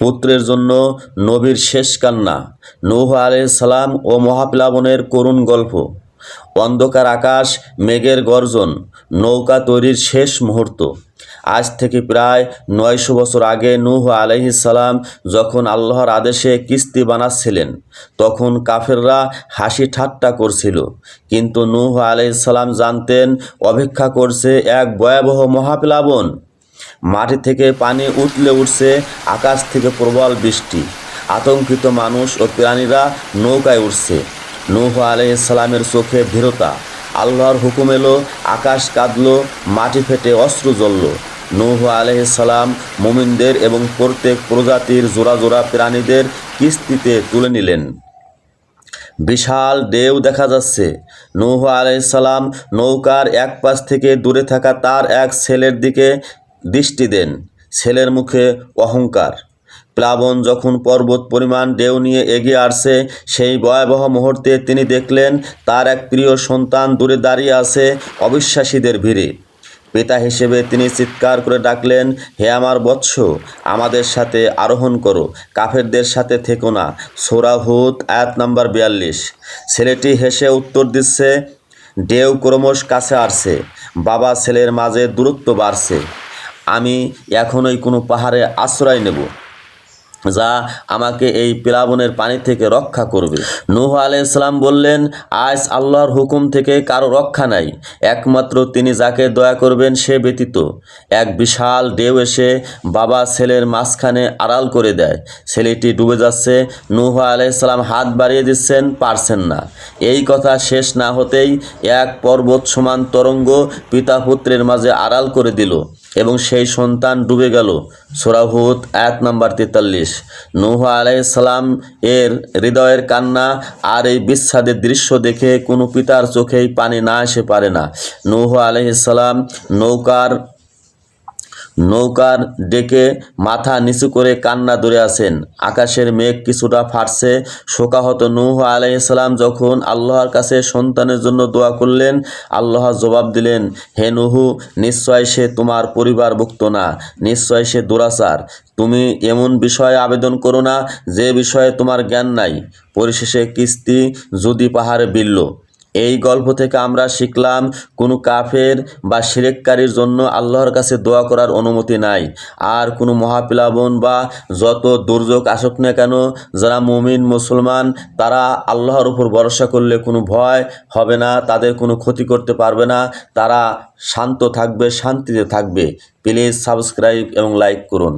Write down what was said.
পুত্রের জন্য নবীর শেষ কান্না, নূহ আলাইহিস সালাম ও মহাপ্লাবনের করুণ গল্প, অন্ধকার আকাশ, মেঘের গর্জন, নৌকা তৈরির শেষ মুহূর্ত। আজ থেকে প্রায় 900 বছর আগে নূহ আলাইহিস সালাম যখন আল্লাহর আদেশে কিস্তি বানাচ্ছিলেন, তখন কাফেররা হাসি ঠাট্টা করছিল। কিন্তু নূহ আলাইহিস সালাম জানতেন অপেক্ষা করছে এক ভয়াবহ মহাপ্লাবন। মাটি থেকে পানি উঠলে উঠছে, আকাশ থেকে প্রবল বৃষ্টি। আতঙ্কিত মানুষ ও প্রাণীরা নৌকায় উঠছে। নূহ আলাইহিস সালামের চোখে ভীরতা। আল্লাহর হুকুম এলো, আকাশ কাঁদল, মাটি ফেটে অশ্রু জ্বলল। নূহ আলাইহিস সালাম মুমিনদের এবং প্রত্যেক প্রজাতির জোড়া জোড়া প্রাণীদের কিস্তিতে তুলে নিলেন। বিশাল ঢেউ দেখা যাচ্ছে। নূহ আলাইহিস সালাম নৌকার এক পাশ থেকে দূরে থাকা তার এক ছেলের দিকে দৃষ্টি দেন। ছেলের মুখে অহংকার। প্লাবন যখন পর্বত পরিমাণ ঢেউ নিয়ে এগিয়ে আসছে, সেই ভয়াবহ মুহূর্তে তিনি দেখলেন তার এক প্রিয় সন্তান দূরে দাঁড়িয়ে আছে অবিশ্বাসীদের ভিড়ে। পিতা হিসেবে তিনি চিৎকার করে ডাকলেন, হে আমার বৎস, আমাদের সাথে আরোহণ করো, কাফেরদের সাথে থেকো না। সূরা হুদ আয়াত নাম্বার 42। ছেলেটি হেসে উত্তর দিচ্ছে, ঢেউ ক্রমশ কাছে আসছে, বাবা ছেলের মাঝে দূরত্ব বাড়ছে। আমি এখনই কোনো পাহাড়ে আশ্রয় নেব, যা আমাকে এই প্লাবনের পানি থেকে রক্ষা করবে। নূহ আলাইহিস সালাম বললেন, আজ আল্লাহর হুকুম থেকে কারো রক্ষা নাই, একমাত্র তিনি যাকে দয়া করবেন সে ব্যতীত। এক বিশাল ঢেউ এসে বাবা ছেলের মাঝখানে আড়াল করে দেয়। ছেলেটি ডুবে যাচ্ছে। নূহ আলাইহিস সালাম হাত বাড়িয়ে দিচ্ছেন, পারছেন না। এই কথা শেষ না হতেই এক পর্বত সমান তরঙ্গ পিতা পুত্রের মাঝে আড়াল করে দিল এবং সেই সন্তান ডুবে গেল। সূরা হুদ আয়াত নাম্বার 43। নূহ আলাইহিস সালাম এর হৃদয়ের কান্না আর এই বিচ্ছেদের দৃশ্য দেখে কোনো পিতার চোখেই পানি না এসে পারে না। নূহ আলাইহিস সালাম নৌকার ডেকে মাথা নিচু করে কান্না ধরে আছেন। আকাশের মেঘ কিছুটা ফাটছে। শোকাহত নূহ আলাইহিস সালাম যখন আল্লাহর কাছে সন্তানের জন্য দোয়া করলেন, আল্লাহ জবাব দিলেন, হে নূহ, নিশ্চয় সে তোমার পরিবারভুক্ত না, নিশ্চয় সে দুরাচার। তুমি এমন বিষয়ে আবেদন করো না যে বিষয়ে তোমার জ্ঞান নাই। পরিশেষে কিস্তি যদি পাহাড়ে বিঁধল। এই গল্প থেকে আমরা শিখলাম, কোনো কাফের বা শিরককারীর জন্য আল্লাহর কাছে দোয়া করার অনুমতি নাই। আর কোনো মহাপ্লাবন বা যত দুর্যোগ আসুক না কেন, যারা মুমিন মুসলমান তারা আল্লাহর উপর ভরসা করলে কোনো ভয় হবে না, তাদের কোনো ক্ষতি করতে পারবে না, তারা শান্ত থাকবে, শান্তিতে থাকবে। প্লিজ সাবস্ক্রাইব এবং লাইক করুন।